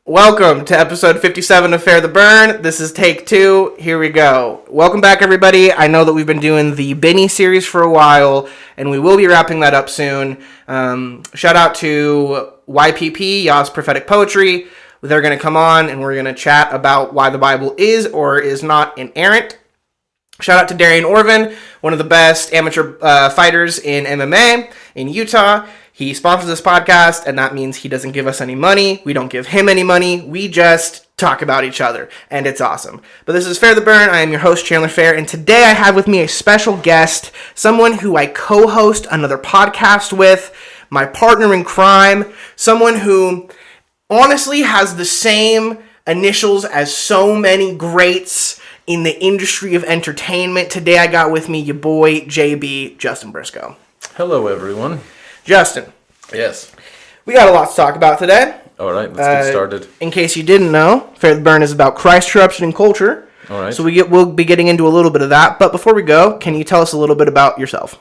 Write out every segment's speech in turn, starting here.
Welcome to episode 57 of Fair the Burn. This is take 2. Here we go. Welcome back, everybody. I know that we've been doing the Benny series for a while, and we will be wrapping that up soon. Shout out to YPP, Yas Prophetic Poetry. They're going to come on, and we're going to chat about why the Bible is or is not inerrant. Shout out to Darian Orvin, one of the best amateur fighters in MMA in Utah. He sponsors this podcast, and that means he doesn't give us any money. We don't give him any money. We just talk about each other, and it's awesome. But this is Fair the Burn. I am your host, Chandler Fair, and today I have with me a special guest, someone who I co-host another podcast with, my partner in crime, someone who honestly has the same initials as so many greats in the industry of entertainment. Today I got with me your boy, JB, Justin Briscoe. Hello, everyone. Justin. Yes. We got a lot to talk about today. All right, let's get started. In case you didn't know, Fair the Burn is about Christ corruption and culture. All right. So we'll be getting into a little bit of that. But before we go, can you tell us a little bit about yourself?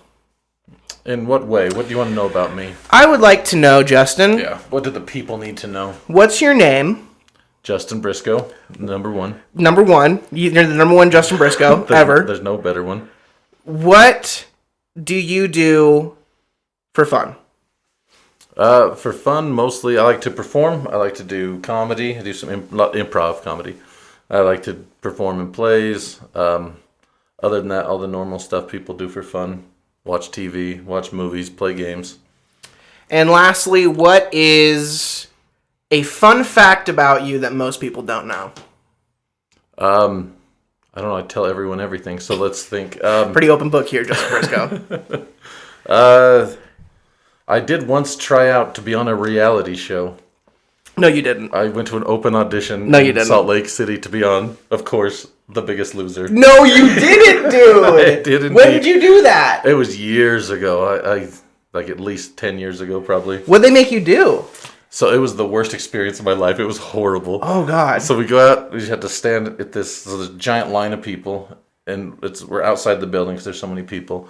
In what way? What do you want to know about me? I would like to know, Justin. Yeah. What do the people need to know? What's your name? Justin Briscoe, number one. Number one. You're the number one Justin Briscoe ever. There's no better one. What do you do for fun? For fun, mostly, I like to perform. I like to do comedy. I do some improv comedy. I like to perform in plays. Other than that, all the normal stuff people do for fun. Watch TV, watch movies, play games. And lastly, what is a fun fact about you that most people don't know? I don't know. I tell everyone everything, so let's think. Pretty open book here, Justin Briscoe. I did once try out to be on a reality show. No, you didn't. I went to an open audition in Salt Lake City to be on, of course, The Biggest Loser. No, you didn't, dude! I did indeed. When did you do that? It was years ago. I like at least 10 years ago, probably. What'd they make you do? So it was the worst experience of my life. It was horrible. Oh, God. So we go out. We just had to stand at this giant line of people, and we're outside the building because there's so many people.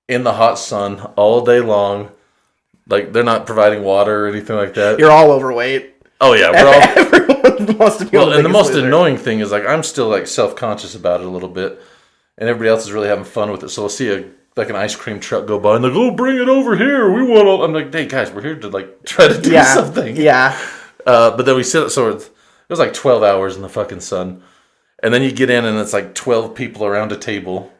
In the hot sun all day long. Like, they're not providing water or anything like that. You're all overweight. Oh, yeah. Everyone wants to be on the and the most loser. annoying thing is, like, I'm still, like, self-conscious about it a little bit. And everybody else is really having fun with it. So we'll see an ice cream truck go by and like, oh, bring it over here. We want all... I'm like, hey, guys, we're here to, like, try to do something. Yeah. But then we sit... So it was, like, 12 hours in the fucking sun. And then you get in and it's, like, 12 people around a table.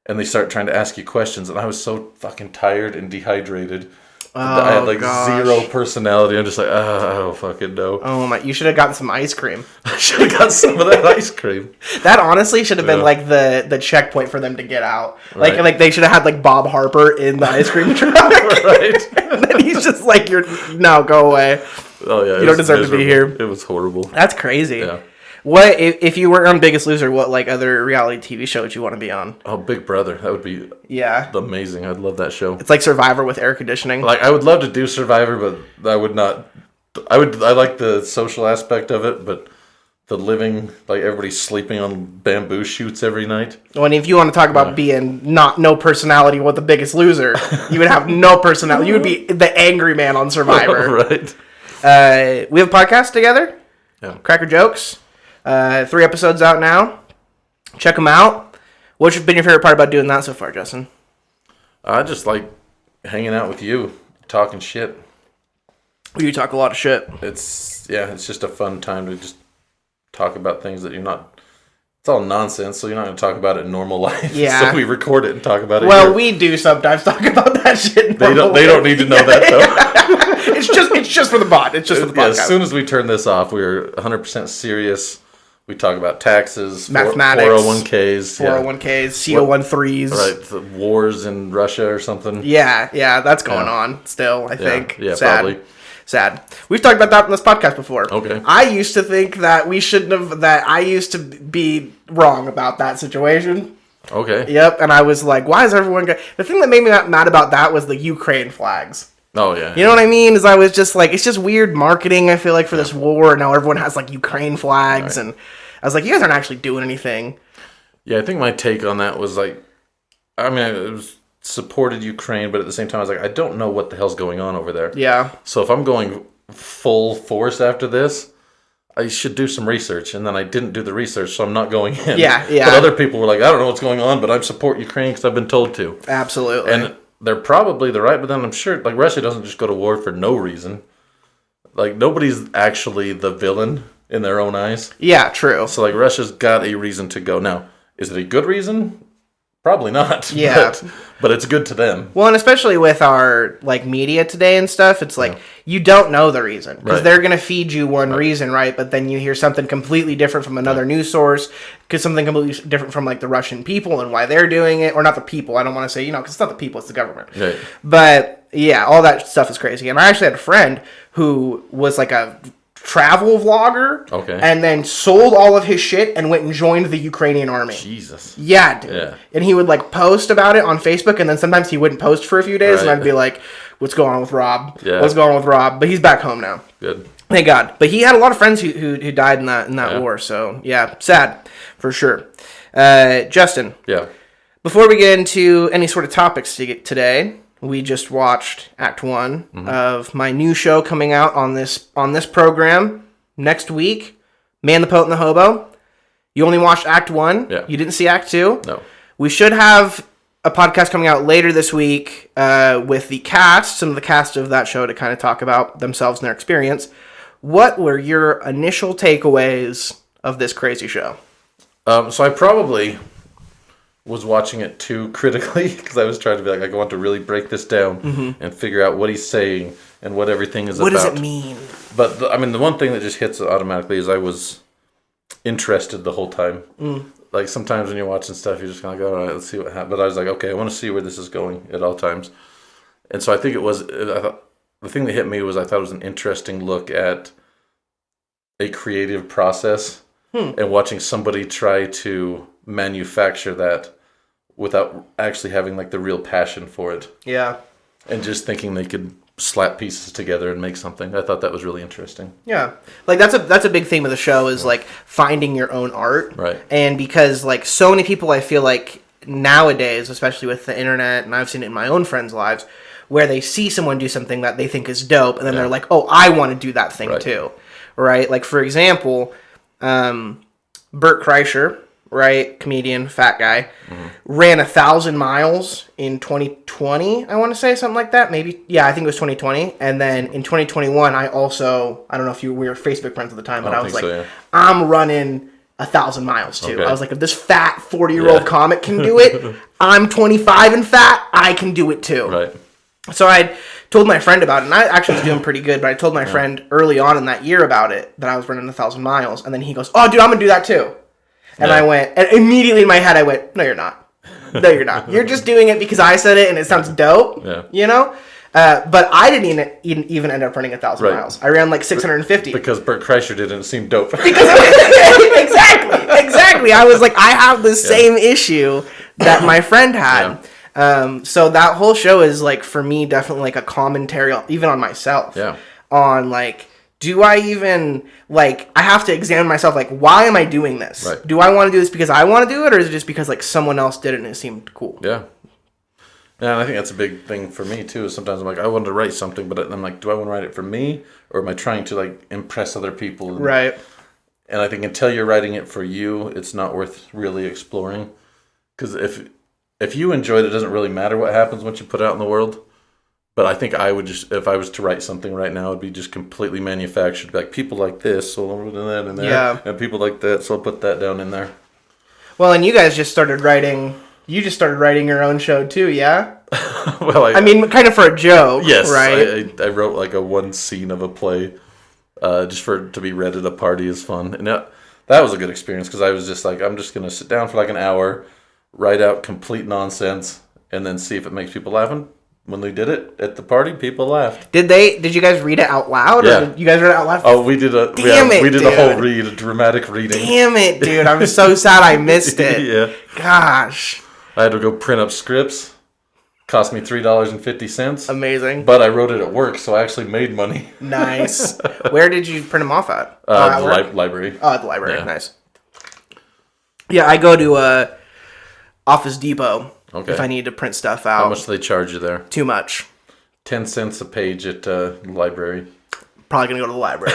And they start trying to ask you questions. And I was so fucking tired and dehydrated. I had like zero personality. I'm just like, I don't fucking know. Oh my! You should have gotten some ice cream. I should have got some of that ice cream. That honestly should have been like the checkpoint for them to get out. Right. Like they should have had like Bob Harper in the ice cream truck. Right. And then he's just like, no, go away. Oh yeah. You don't deserve to be here. It was horrible. That's crazy. Yeah. What if you were on Biggest Loser? What like other reality TV show would you want to be on? Oh, Big Brother. That would be amazing. I'd love that show. It's like Survivor with air conditioning. Like I would love to do Survivor, but I would not. I like the social aspect of it, but the living, like everybody's sleeping on bamboo shoots every night. Well, and if you want to talk about being no personality with the Biggest Loser, you would have no personality. You would be the angry man on Survivor. Right. We have a podcast together. Yeah. Cracker Jokes. 3 episodes out now. Check them out. What's been your favorite part about doing that so far, Justin? I just like hanging out with you, talking shit. You talk a lot of shit. It's just a fun time to just talk about things that you're not... It's all nonsense, so you're not going to talk about it in normal life. Yeah. So we record it and talk about it Well, here. we do sometimes talk about that shit. They don't need to know that, though. It's just for the bot. It's just for the podcast. As soon as we turn this off, we're 100% serious. We talk about taxes, mathematics, 401ks, 401ks, CO13s. Right, the wars in Russia or something. Yeah, that's going on still, I think. Yeah, Sad. probably. Sad. We've talked about that in this podcast before. Okay. I used to think that I used to be wrong about that situation. Okay. Yep, and I was like, why is everyone... The thing that made me mad about that was the Ukraine flags. Oh, yeah. You know what I mean? Is I was just like, it's just weird marketing, I feel like, for this war, and now everyone has, like, Ukraine flags, and I was like, you guys aren't actually doing anything. Yeah, I think my take on that was, like, I mean, it was supported Ukraine, but at the same time, I was like, I don't know what the hell's going on over there. Yeah. So if I'm going full force after this, I should do some research. And then I didn't do the research, so I'm not going in. Yeah. But other people were like, I don't know what's going on, but I support Ukraine because I've been told to. Absolutely. And they're probably the right, but then I'm sure, like, Russia doesn't just go to war for no reason. Like, nobody's actually the villain in their own eyes. Yeah, true. So, like, Russia's got a reason to go. Now, is it a good reason? Probably not. Yeah. But it's good to them. Well, and especially with our, like, media today and stuff, it's like, you don't know the reason. Because they're going to feed you one reason, right? But then you hear something completely different from another news source, because something completely different from, like, the Russian people and why they're doing it. Or not the people. I don't want to say, because it's not the people, it's the government. Right. But, yeah, all that stuff is crazy. And I actually had a friend who was, like, a travel vlogger, and then sold all of his shit and went and joined the Ukrainian army. Jesus. Yeah, dude. Yeah. And he would, like, post about it on Facebook, and then sometimes he wouldn't post for a few days, and I'd be like, what's going on with Rob? Yeah. What's going on with Rob? But he's back home now. Good. Thank God. But he had a lot of friends who died in that war, so, yeah, sad, for sure. Justin. Yeah. Before we get into any sort of topics today, we just watched Act 1 of my new show coming out on this program next week, Man, the Poet, and the Hobo. You only watched Act 1. Yeah. You didn't see Act 2. No. We should have a podcast coming out later this week with the cast, some of the cast of that show to kind of talk about themselves and their experience. What were your initial takeaways of this crazy show? So I probably was watching it too critically because I was trying to be like, I want to really break this down and figure out what he's saying and what everything is about. What does it mean? But the one thing that just hits automatically is I was interested the whole time. Like sometimes when you're watching stuff, you're just kind of like, all right, let's see what happens. But I was like, okay, I want to see where this is going at all times. And so I think I thought the thing that hit me was I thought it was an interesting look at a creative process and watching somebody try to manufacture that without actually having like the real passion for it. Yeah. And just thinking they could slap pieces together and make something. I thought that was really interesting. Yeah. Like that's a big theme of the show is like finding your own art. Right. And because like so many people I feel like nowadays, especially with the internet, and I've seen it in my own friends' lives, where they see someone do something that they think is dope and then they're like, "Oh, I want to do that thing too." Right? Like for example, Bert Kreischer, right, comedian, fat guy, ran 1,000 miles in 2020, I want to say, something like that. Maybe, yeah, I think it was 2020. And then in 2021, I don't know if we were Facebook friends at the time, but I was like, so, yeah. I'm running 1,000 miles too. Okay. I was like, if this fat 40-year-old comic can do it, I'm 25 and fat, I can do it too. Right. So I told my friend about it, and I actually was doing pretty good, but I told my friend early on in that year about it, that I was running 1,000 miles, and then he goes, "Oh, dude, I'm going to do that too." And I went, and immediately in my head I went, "No, you're not. No, you're not. You're just doing it because I said it and it sounds dope." Yeah. You know? But I didn't even end up running 1,000 miles. I ran like 650. Because Bert Kreischer didn't seem dope. Exactly. I was like, I have the same issue that my friend had. Yeah. So that whole show is like, for me, definitely like a commentary, even on myself. Yeah. On like, do I even, like, I have to examine myself, like, why am I doing this? Right. Do I want to do this because I want to do it, or is it just because, like, someone else did it and it seemed cool? Yeah. Yeah, and I think that's a big thing for me, too, is sometimes I'm like, I want to write something, but I'm like, do I want to write it for me, or am I trying to, like, impress other people? Right. And I think until you're writing it for you, it's not worth really exploring. Because if you enjoy it, it doesn't really matter what happens once you put it out in the world. But I think I would just, if I was to write something right now, it'd be just completely manufactured. Like, people like this, so I'll put that in there. Yeah. And people like that, so I'll put that down in there. Well, and you guys just started writing, your own show too, yeah? Well, I mean, kind of for a joke, yes, right? I wrote like one scene of a play just for it to be read at a party is fun. And that was a good experience because I was just like, I'm just going to sit down for like an hour, write out complete nonsense, and then see if it makes people laugh. And when they did it at the party, people laughed. Did you guys read it out loud? Yeah. Or did you guys read it out loud? Oh, we did a whole read, a dramatic reading. Damn it, dude. I'm so sad I missed it. Yeah. Gosh. I had to go print up scripts. Cost me $3.50. Amazing. But I wrote it at work, so I actually made money. Nice. Where did you print them off at? The library. Oh, at the library. Yeah. Nice. Yeah, I go to Office Depot if I need to print stuff out. How much do they charge you there? Too much. 10 cents a page at the library. Probably gonna go to the library.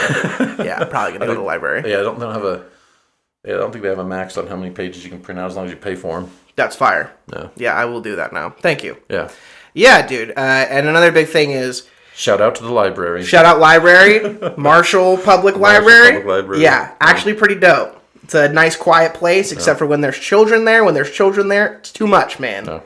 Yeah, probably gonna go to the library. Yeah, I don't think they have a max on how many pages you can print out as long as you pay for them. That's fire. Yeah. Yeah, I will do that now. Thank you. Yeah. Yeah, dude. And another big thing is... Shout out to the library. Shout out library. Marshall Public Library. Yeah, actually pretty dope. It's a nice, quiet place, except for when there's children there. When there's children there, it's too much, man. No.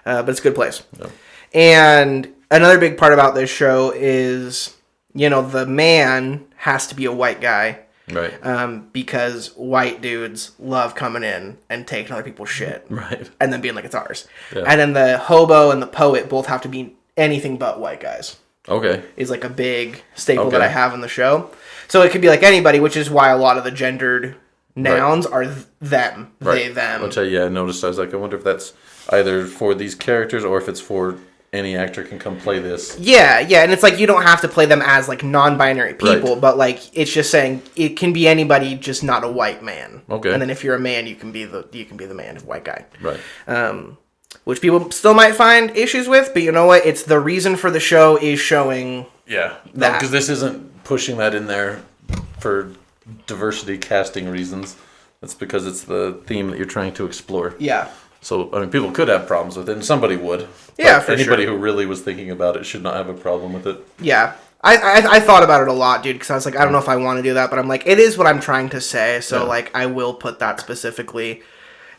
But it's a good place. No. And another big part about this show is, the man has to be a white guy. Right. Because white dudes love coming in and taking other people's shit. Right. And then being like, it's ours. Yeah. And then the hobo and the poet both have to be anything but white guys. Okay. Is like a big staple that I have in the show. So it could be like anybody, which is why a lot of the gendered nouns are them. Right. They, them. Which I noticed. I was like, I wonder if that's either for these characters or if it's for any actor can come play this. Yeah, and it's like you don't have to play them as like non-binary people, Right. but like it's just saying it can be anybody, just not a white man. Okay. And then if you're a man, you can be the man, white guy. Right. Which people still might find issues with, but you know what? It's the reason for the show is showing. Yeah. That. Because this isn't pushing that in there for diversity casting reasons. It's because it's the theme that you're trying to explore. Yeah. So, I mean, people could have problems with it, and somebody would. Yeah, for anybody sure. who really was thinking about it should not have a problem with it. Yeah. I thought about it a lot, dude, because I was like, I don't know if I want to do that, but I'm like, it is what I'm trying to say, so, like, I will put that specifically,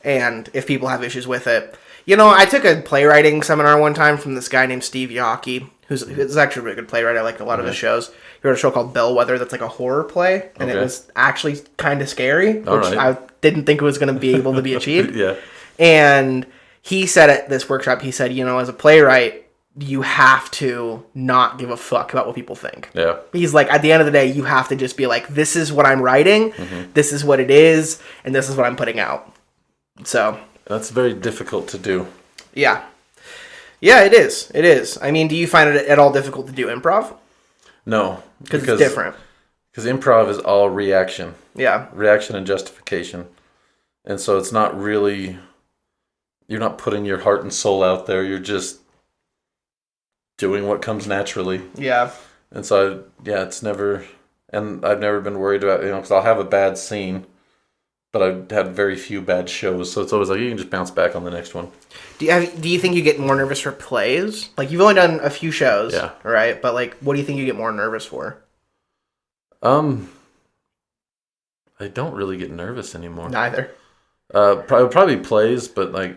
and if people have issues with it. I took a playwriting seminar one time from this guy named Steve Yockey, who's actually a really good playwright. I like a lot of his shows. He wrote a show called Bellwether that's like a horror play, and it was actually kind of scary, which I didn't think it was going to be able to be achieved. Yeah. And he said at this workshop, he said, as a playwright, you have to not give a fuck about what people think. Yeah. He's like, at the end of the day, you have to just be like, this is what I'm writing, this is what it is, and this is what I'm putting out. So... That's very difficult to do. Yeah. Yeah, it is. It is. I mean, do you find it at all difficult to do improv? No. Because it's different. Because improv is all reaction. Yeah. Reaction and justification. And so it's not really... You're not putting your heart and soul out there. You're just doing what comes naturally. Yeah. And so, it's never... And I've never been worried about, because I'll have a bad scene... But I've had very few bad shows, so it's always like you can just bounce back on the next one. Do you think you get more nervous for plays? Like, you've only done a few shows, right? But, like, what do you think you get more nervous for? I don't really get nervous anymore. Neither. Probably plays, but, like,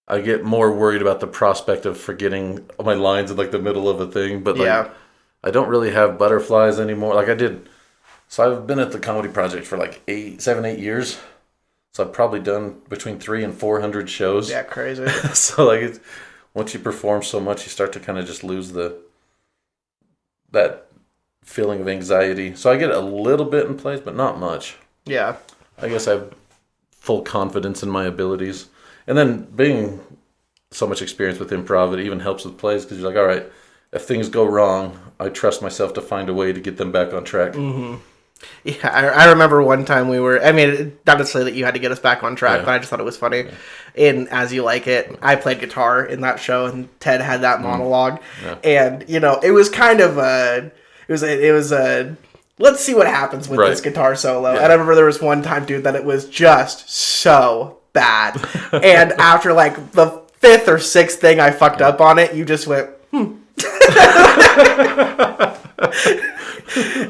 I get more worried about the prospect of forgetting my lines in, like, the middle of a thing. But, like, I don't really have butterflies anymore. Like, I did... So I've been at the Comedy Project for like 7, 8 years. So I've probably done between 300 and 400 shows. Yeah, crazy. So like, once you perform so much, you start to kind of just lose that feeling of anxiety. So I get a little bit in plays, but not much. Yeah. I guess I have full confidence in my abilities. And then being so much experience with improv, it even helps with plays because you're like, all right, if things go wrong, I trust myself to find a way to get them back on track. Mm-hmm. Yeah, I remember one time not necessarily that you had to get us back on track, but I just thought it was funny. Yeah. In As You Like It, I played guitar in that show, and Ted had that monologue. Yeah. And, it was kind of it was a let's see what happens with this guitar solo. Yeah. And I remember there was one time, dude, that it was just so bad. And after, like, the 5th or 6th thing I fucked up on it, you just went,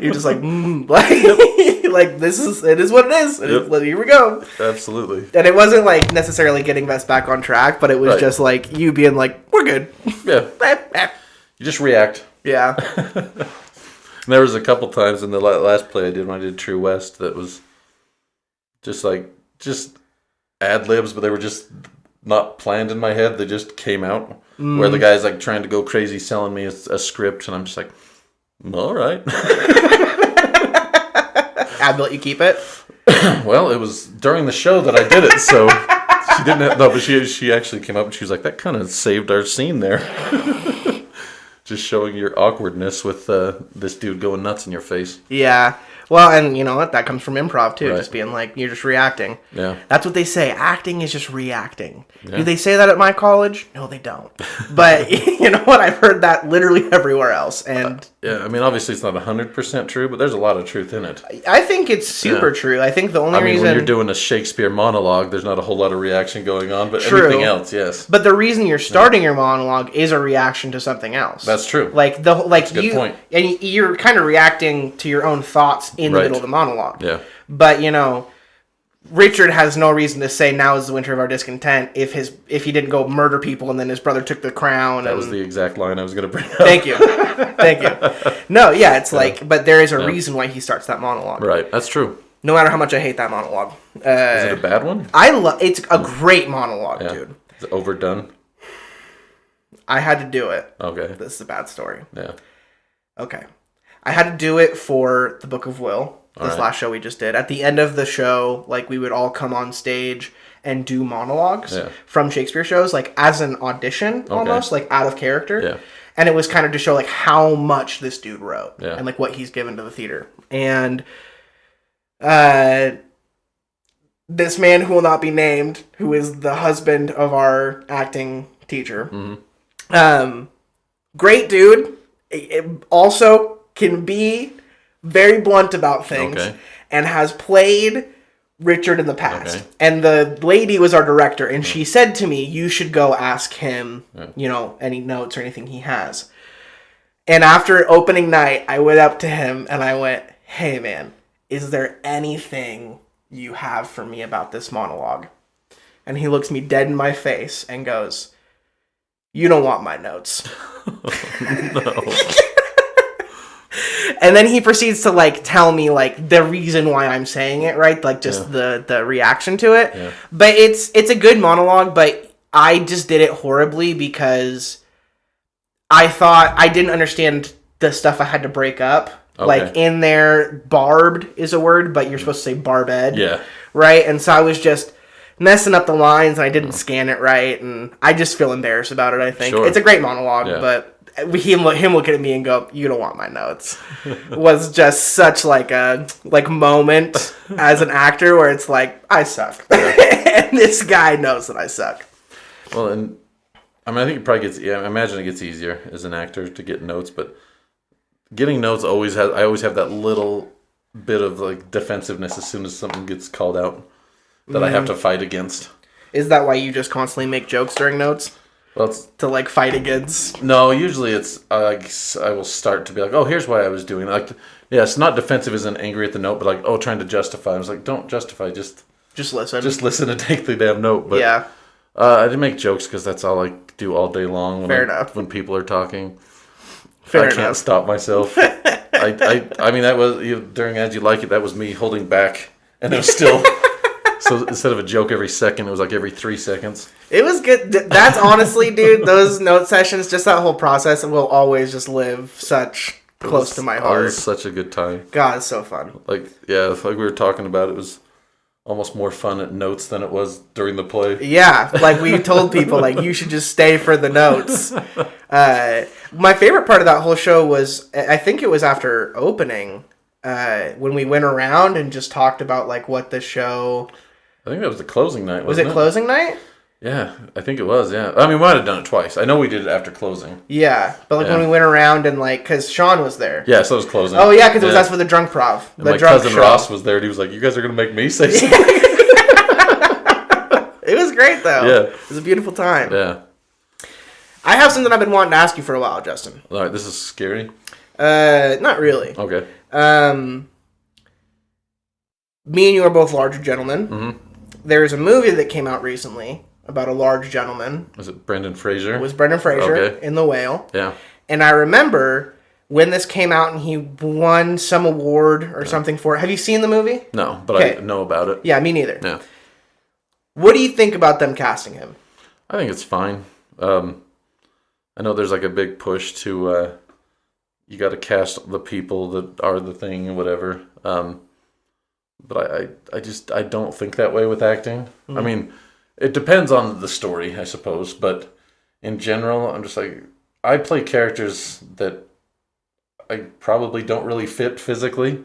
You're just like, like it is what it is. Here we go. Absolutely. And it wasn't like necessarily getting us back on track, but it was just like you being like, we're good. Yeah. You just react. Yeah. And there was a couple times in the last play I did when I did True West that was just ad libs, but they were just not planned in my head. They just came out. Where the guy's like trying to go crazy selling me a script, and I'm just like, all right. Ad let you keep it? Well, it was during the show that I did it, so she didn't have, no, but she actually came up and she was like, that kind of saved our scene there. Just showing your awkwardness with this dude going nuts in your face. Yeah. Well, and you know what? That comes from improv, too. Right. Just being like, you're just reacting. Yeah. That's what they say. Acting is just reacting. Yeah. Do they say that at my college? No, they don't. But you know what? I've heard that literally everywhere else. And Yeah, I mean, obviously it's not 100% true, but there's a lot of truth in it. I think it's super true. I think the only reason... when you're doing a Shakespeare monologue, there's not a whole lot of reaction going on, but anything else, yes. But the reason you're starting your monologue is a reaction to something else. That's true. That's a good point. And you're kind of reacting to your own thoughts in the middle of the monologue. Yeah. But, Richard has no reason to say now is the winter of our discontent if he didn't go murder people and then his brother took the crown. That was the exact line I was going to bring up. Thank you. No, yeah, it's but there is a reason why he starts that monologue. Right, that's true. No matter how much I hate that monologue. Is it a bad one? It's a great monologue, dude. Is it overdone? I had to do it. Okay. This is a bad story. Yeah. Okay. I had to do it for the Book of Will. This last show we just did. At the end of the show, we would all come on stage and do monologues from Shakespeare shows, as an audition almost, out of character. Yeah. And it was kind of to show how much this dude wrote and what he's given to the theater. And this man who will not be named, who is the husband of our acting teacher, great dude, it also can be very blunt about things, and has played Richard in the past. Okay. And the lady was our director, and she said to me, you should go ask him, any notes or anything he has. And after opening night, I went up to him and I went, hey man, is there anything you have for me about this monologue? And he looks me dead in my face and goes, you don't want my notes. No. And then he proceeds to tell me the reason why I'm saying it, right? The reaction to it. Yeah. But it's a good monologue, but I just did it horribly because I thought I didn't understand the stuff I had to break up. Okay. In there, barbed is a word, but you're supposed to say barbed. Yeah. Right? And so I was just messing up the lines and I didn't scan it right, and I just feel embarrassed about it, I think. Sure. It's a great monologue, but him looking at me and go, you don't want my notes, was just such a moment as an actor where it's I suck. And this guy knows that I suck. Well, and I think it probably I imagine it gets easier as an actor to get notes, but getting notes I always have that little bit of defensiveness as soon as something gets called out that I have to fight against. Is that why you just constantly make jokes during notes? Well, to fight against? No, usually it's I will start to be oh, here's why I was doing it. It's not defensive as in angry at the note, but trying to justify. I was don't justify, just listen. Just listen and take the damn note. But yeah, I didn't make jokes because that's all I do all day long. Fair enough. When people are talking, I can't stop myself. I mean that was during As You Like It. That was me holding back, and it was still. So instead of a joke every second, it was every 3 seconds. It was good. That's honestly, dude, those note sessions, just that whole process, will always just live such close to my heart. It was such a good time. God, it's so fun. Like we were talking about, it was almost more fun at notes than it was during the play. Yeah, we told people, you should just stay for the notes. My favorite part of that whole show was, I think it was after opening, when we went around and just talked about, what the show... I think that was the closing night, wasn't it? Was it closing night? Yeah, I think it was, yeah. I mean, we might have done it twice. I know we did it after closing. Yeah, but when we went around and because Sean was there. Yeah, so it was closing. Oh, yeah, because that's for the drunk prov. And my cousin Ross was there, and he was like, you guys are going to make me say something? It was great, though. Yeah. It was a beautiful time. Yeah. I have something I've been wanting to ask you for a while, Justin. All right, this is scary? Not really. Okay. Me and you are both larger gentlemen. Mm-hmm. There's a movie that came out recently about a large gentleman. Was it Brendan Fraser? It was Brendan Fraser in The Whale. Yeah. And I remember when this came out and he won some award or something for it. Have you seen the movie? No, but I know about it. Yeah, me neither. Yeah. What do you think about them casting him? I think it's fine. I know there's a big push to you got to cast the people that are the thing and whatever. But I don't think that way with acting. Mm-hmm. I mean, it depends on the story, I suppose. But in general, I'm just I play characters that I probably don't really fit physically.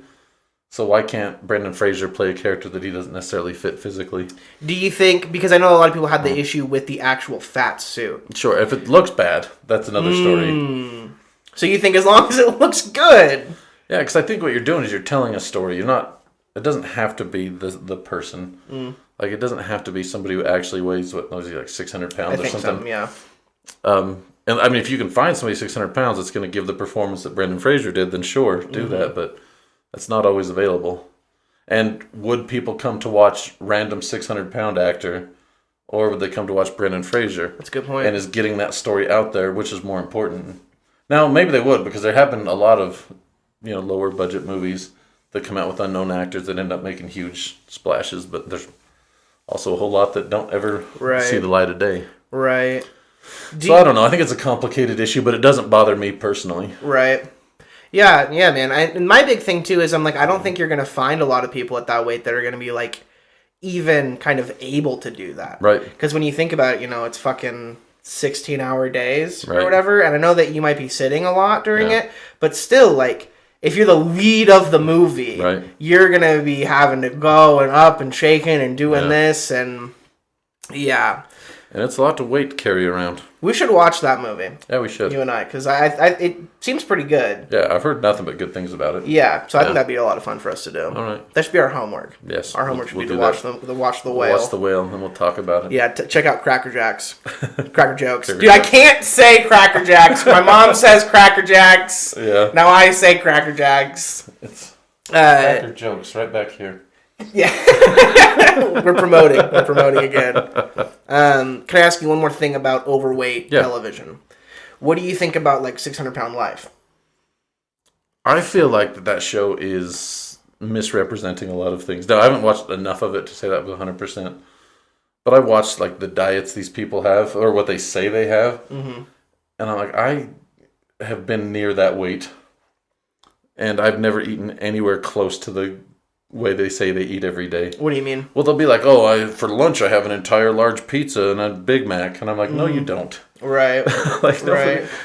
So why can't Brendan Fraser play a character that he doesn't necessarily fit physically? Do you think, because I know a lot of people had the issue with the actual fat suit. Sure, if it looks bad, that's another story. So you think as long as it looks good. Yeah, because I think what you're doing is you're telling a story. You're not. It doesn't have to be the person. Like it doesn't have to be somebody who actually weighs like 600 pounds or something. So, yeah. And I mean, if you can find somebody 600 pounds that's going to give the performance that Brendan Fraser did, then sure, do that. But that's not always available. And would people come to watch random 600-pound actor, or would they come to watch Brendan Fraser? That's a good point. And is getting that story out there, which is more important. Now, maybe they would, because there have been a lot of lower budget movies that come out with unknown actors that end up making huge splashes, but there's also a whole lot that don't ever see the light of day. Right. So I don't know. I think it's a complicated issue, but it doesn't bother me personally. Right. Yeah, man. And my big thing, too, is I'm like, I don't think you're going to find a lot of people at that weight that are going to be, like, even kind of able to do that. Right. Because when you think about it, it's fucking 16-hour days or whatever. And I know that you might be sitting a lot during it, but still, like, if you're the lead of the movie, you're going to be having to go and up and shaking and doing this. And, yeah. And it's a lot to weight to carry around. We should watch that movie. Yeah, we should. You and I, because it seems pretty good. Yeah, I've heard nothing but good things about it. Yeah, so I think that'd be a lot of fun for us to do. All right. That should be our homework. Yes. Our homework should be to watch the whale. Watch the whale, and then we'll talk about it. Yeah, check out Cracker Jacks. Cracker Jokes. Dude, I can't say Cracker Jacks. My mom says Cracker Jacks. Yeah. Now I say Cracker Jacks. It's Cracker Jokes right back here. Yeah. We're promoting again. Can I ask you one more thing about overweight television? What do you think about, like, 600-Pound Life? I feel like that show is misrepresenting a lot of things. Now, I haven't watched enough of it to say that with 100%. But I watched, like, the diets these people have, or what they say they have. And I'm like, I have been near that weight. And I've never eaten anywhere close to the way they say they eat every day. What do you mean? Well, they'll be like, oh, for lunch I have an entire large pizza and a Big Mac. And I'm like, no, you don't. Right. Like,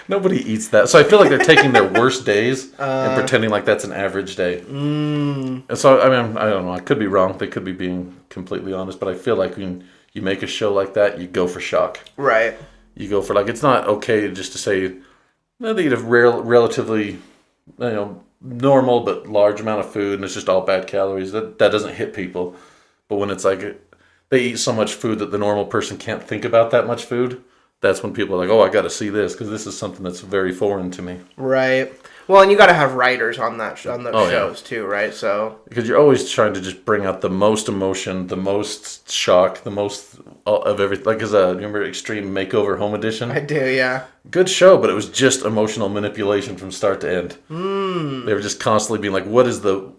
nobody eats that. So I feel like they're taking their worst days and pretending like that's an average day. And so, I mean, I don't know. I could be wrong. They could be being completely honest. But I feel like when you make a show like that, you go for shock. Right. You go for, like, it's not okay just to say, no, they eat a relatively, normal but large amount of food and it's just all bad calories. That doesn't hit people. But when it's like they eat so much food that the normal person can't think about that much food, that's when people are like, oh, I got to see this because this is something that's very foreign to me. Right. Well, and you got to have writers on those shows too, right? So because you're always trying to just bring out the most emotion, the most shock, the most of everything. Like, remember Extreme Makeover Home Edition? I do, yeah. Good show, but it was just emotional manipulation from start to end. They were just constantly being like, what is the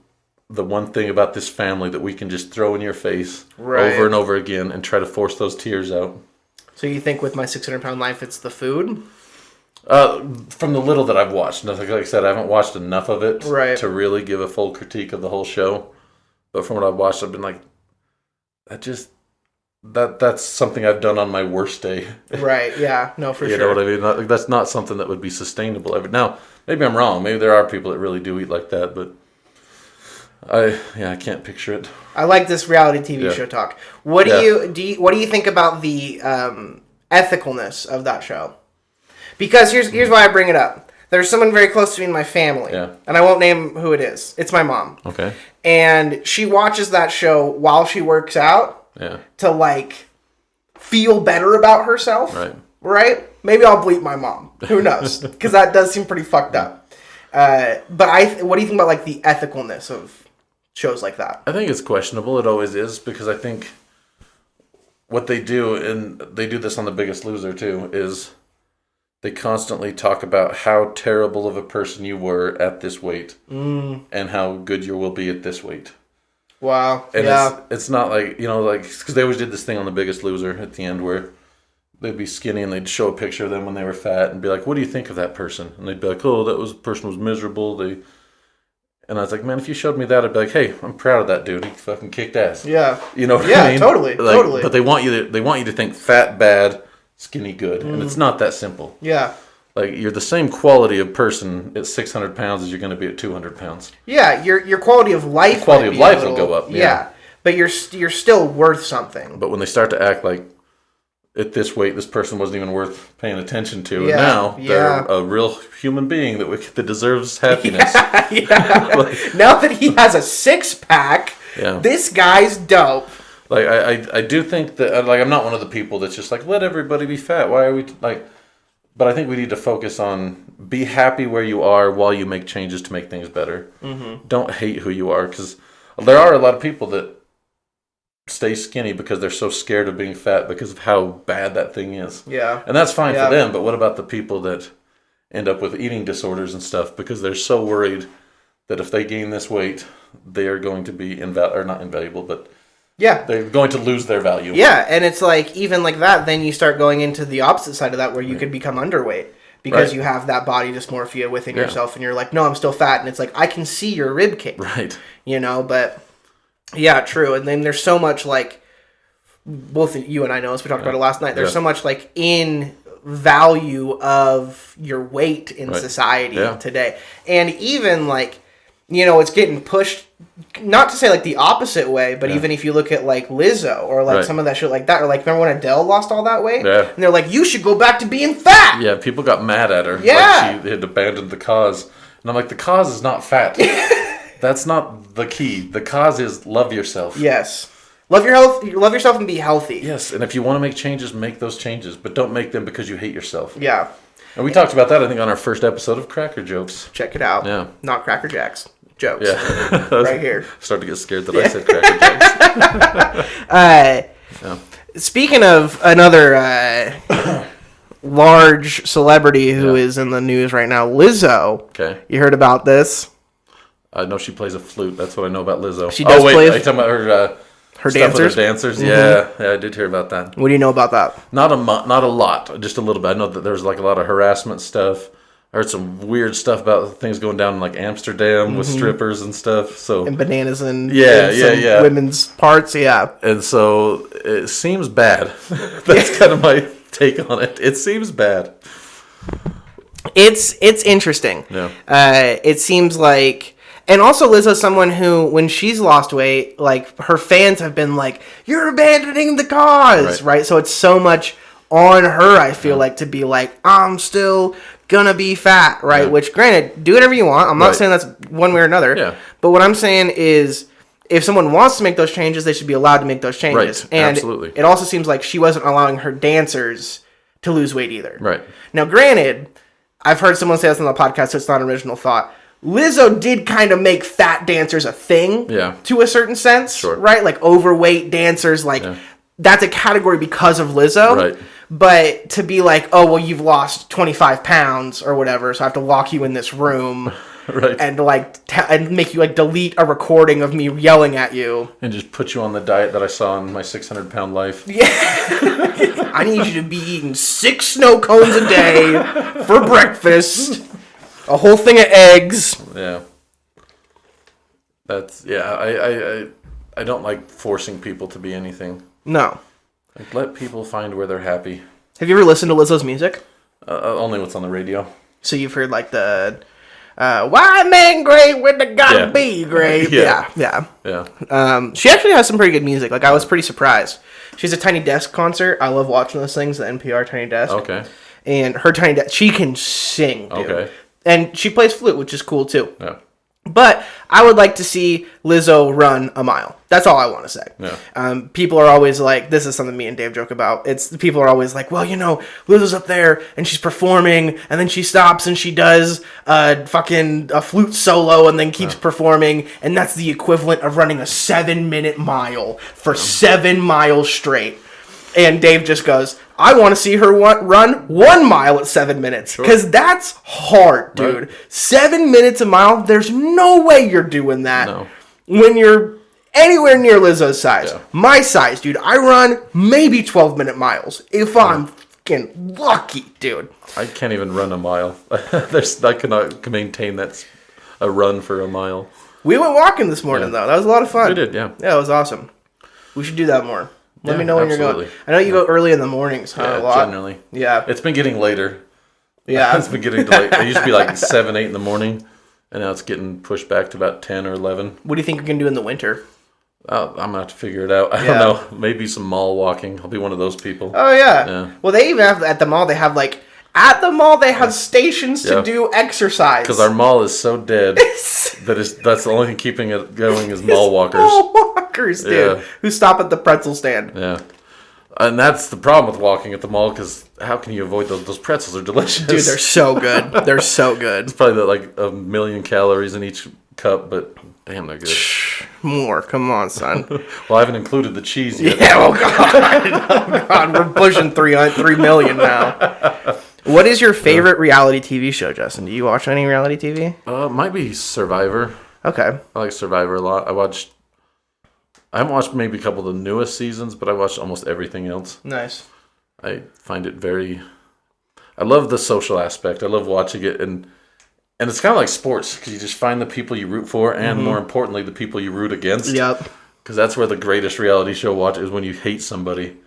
one thing about this family that we can just throw in your face over and over again and try to force those tears out? So you think with my 600-Pound Life, it's the food? From the little that I've watched. Like I said, I haven't watched enough of it to really give a full critique of the whole show. But from what I've watched, I've been like, that's something I've done on my worst day. Right, yeah. No, for sure. You know what I mean? That's not something that would be sustainable. Now, maybe I'm wrong. Maybe there are people that really do eat like that, but I can't picture it. I like this reality TV show talk. What do you think about the ethicalness of that show? Because here's why I bring it up. There's someone very close to me in my family, and I won't name who it is. It's my mom. Okay. And she watches that show while she works out to, like, feel better about herself. Right? Maybe I'll bleep my mom. Who knows? Because that does seem pretty fucked up. But what do you think about, like, the ethicalness of shows like that? I think it's questionable. It always is, because I think what they do, and they do this on The Biggest Loser too, is they constantly talk about how terrible of a person you were at this weight and how good you will be at this weight. Wow. And it's not like, because they always did this thing on The Biggest Loser at the end where they'd be skinny and they'd show a picture of them when they were fat and be like, what do you think of that person? And they'd be like, oh, person was miserable. And I was like, man, if you showed me that, I'd be like, hey, I'm proud of that dude. He fucking kicked ass. Yeah. You know what I mean? Totally. But they want you to think fat, bad, skinny, good. And it's not that simple. Yeah. Like, you're the same quality of person at 600 pounds as you're going to be at 200 pounds. Yeah, your quality of life will go up. Yeah. But you're still worth something. But when they start to act like at this weight, this person wasn't even worth paying attention to. Yeah, And now they're yeah. a real human being that deserves happiness. Yeah. Like, now that he has a 6-pack, Yeah. this guy's dope. like I do think that like I'm not one of the people that's just like let everybody be fat. Why are we like? But I think we need to focus on be happy where you are while you make changes to make things better. Mm-hmm. Don't hate who you are, because there are a lot of people that stay skinny because they're so scared of being fat because of how bad that thing is. Yeah. And that's fine for them, but what about the people that end up with eating disorders and stuff because they're so worried that if they gain this weight, they are going to be not invaluable, but Yeah. they're going to lose their value. Yeah, and it's like, even like that, then you start going into the opposite side of that where you could become underweight because you have that body dysmorphia within yourself and you're like, no, I'm still fat. And it's like, I can see your rib cage. Right. You know, but yeah, true. And then there's so much like, both you and I know, as we talked about it last night, there's so much like in value of your weight in society today. And even like, you know, it's getting pushed, not to say like the opposite way, but even if you look at like Lizzo or like some of that shit like that, or like remember when Adele lost all that weight? Yeah. And they're like, you should go back to being fat. Yeah, people got mad at her. Yeah. Like she had abandoned the cause. And I'm like, the cause is not fat. That's not the key. The cause is love yourself. Yes. Love yourself and be healthy. Yes, and if you want to make changes, make those changes. But don't make them because you hate yourself. Yeah. And we talked about that, I think, on our first episode of Cracker Jokes. Check it out. Yeah. Not Cracker Jacks. Jokes. Yeah. Right here. Started to get scared that I said Cracker Jokes. Speaking of another large celebrity who is in the news right now, Lizzo. Okay. You heard about this? I know she plays a flute. That's what I know about Lizzo. She does play are you talking about her her stuff dancers? with her dancers? Mm-hmm. Yeah, I did hear about that. What do you know about that? Not a lot, just a little bit. I know that there's like a lot of harassment stuff. I heard some weird stuff about things going down in like Amsterdam with strippers and stuff. So And bananas and yeah. women's parts, yeah. And so it seems bad. That's kind of my take on it. It seems bad. It's interesting. Yeah. It seems like, and also Lizzo's someone who, when she's lost weight, like her fans have been like, "You're abandoning the cause," right? So it's so much on her. I feel like to be like, "I'm still gonna be fat," right? Yeah. Which, granted, do whatever you want. I'm not saying that's one way or another. Yeah. But what I'm saying is, if someone wants to make those changes, they should be allowed to make those changes. Right. And Absolutely. it also seems like she wasn't allowing her dancers to lose weight either. Right. Now, granted, I've heard someone say this on the podcast, so it's not an original thought. Lizzo did kind of make fat dancers a thing, to a certain sense, right? Like overweight dancers, like that's a category because of Lizzo. Right. But to be like, oh, well, you've lost 25 pounds or whatever, so I have to lock you in this room and like and make you like delete a recording of me yelling at you. And just put you on the diet that I saw in my 600-pound life. Yeah. I need you to be eating 6 snow cones a day for breakfast. A whole thing of eggs. Yeah. That's, I don't like forcing people to be anything. No. Like, let people find where they're happy. Have you ever listened to Lizzo's music? Only what's on the radio. So you've heard like the "Why men great when they gotta be great"? Yeah. She actually has some pretty good music. Like I was pretty surprised. She's a Tiny Desk concert. I love watching those things. The NPR Tiny Desk. Okay. And her Tiny Desk, she can sing, dude. Okay. And she plays flute, which is cool too. Yeah. But I would like to see Lizzo run a mile. That's all I want to say. Yeah. People are always like, this is something me and Dave joke about. People are always like, well, you know, Lizzo's up there and she's performing and then she stops and she does a flute solo and then keeps performing. And that's the equivalent of running a 7-minute mile for 7 miles straight. And Dave just goes, I want to see her run 1 mile at 7 minutes. Because that's hard, dude. Right. 7 minutes a mile, there's no way you're doing that when you're anywhere near Lizzo's size. Yeah. My size, dude, I run maybe 12-minute miles if I'm fucking lucky, dude. I can't even run a mile. I cannot maintain a run for a mile. We went walking this morning, though. That was a lot of fun. We did, yeah. Yeah, it was awesome. We should do that more. Let me know when you're going. I know you go early in the mornings, huh? Yeah, a lot. generally. Yeah. It's been getting later. Yeah. It's been getting late. It used to be like 7, 8 in the morning, and now it's getting pushed back to about 10 or 11. What do you think you're going to do in the winter? I'm going to have to figure it out. I don't know. Maybe some mall walking. I'll be one of those people. Oh, yeah. Well, they even have, at the mall, they have, like, stations to do exercise. Because our mall is so dead that's the only thing keeping it going is mall walkers. Mall walkers, dude, who stop at the pretzel stand. Yeah. And that's the problem with walking at the mall, because how can you avoid those? Those pretzels are delicious. Dude, they're so good. They're so good. It's probably like 1,000,000 calories in each cup, but damn, they're good. More. Come on, son. Well, I haven't included the cheese yet. Yeah, oh, God. We're pushing 3 million now. What is your favorite reality TV show, Justin? Do you watch any reality TV? Might be Survivor. Okay. I like Survivor a lot. I haven't watched maybe a couple of the newest seasons, but I watched almost everything else. Nice. I find it I love the social aspect. I love watching it, and it's kind of like sports, because you just find the people you root for, and more importantly, the people you root against. Yep. Because that's where the greatest reality show watch is, when you hate somebody.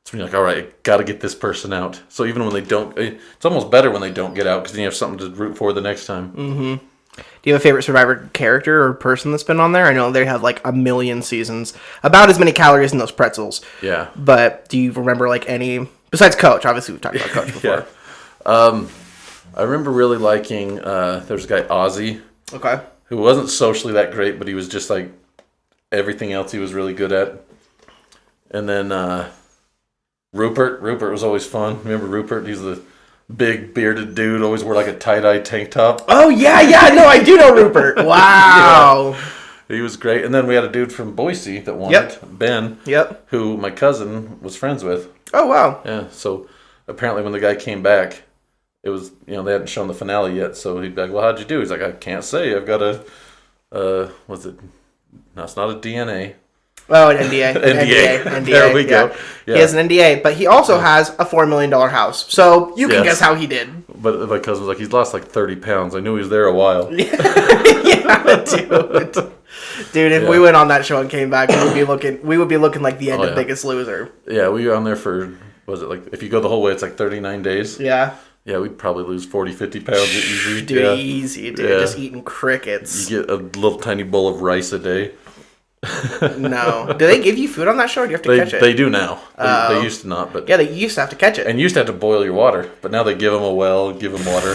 It's when you're like, all right, got to get this person out. So even when they don't, it's almost better when they don't get out, because then you have something to root for the next time. Mm-hmm. Do you have a favorite Survivor character or person that's been on there? I know they have like 1,000,000 seasons, about as many calories in those pretzels. Yeah. But do you remember like any, besides Coach? Obviously, we've talked about Coach before. Yeah. I remember really liking, there's a guy, Ozzy. Okay. Who wasn't socially that great, but he was just like everything else he was really good at. And then Rupert was always fun. Remember Rupert? He's the big bearded dude, always wore like a tie-dye tank top. Oh, yeah, no, I do know Rupert. Wow. Yeah. He was great. And then we had a dude from Boise that won it, Ben, who my cousin was friends with. Oh, wow. Yeah, so apparently when the guy came back, it was, they hadn't shown the finale yet, so he'd be like, well, how'd you do? He's like, I can't say. I've got what's it? No, it's not a DNA. Oh, an NDA. NDA. There we go. Yeah. He has an NDA, but he also has a $4 million house. So you can guess how he did. But my cousin was like, he's lost like 30 pounds. I knew he was there a while. Yeah, dude. Dude, if we went on that show and came back, we would be looking like the end of Biggest Loser. Yeah, we were on there for, was it like, if you go the whole way, it's like 39 days. Yeah. Yeah, we'd probably lose 40, 50 pounds easy. Dude, easy, dude. Yeah. Just eating crickets. You get a little tiny bowl of rice a day. No. Do they give you food on that show, or do you have to catch it? They do now. They used to not, but... Yeah, they used to have to catch it. And you used to have to boil your water, but now they give them a well, give them water.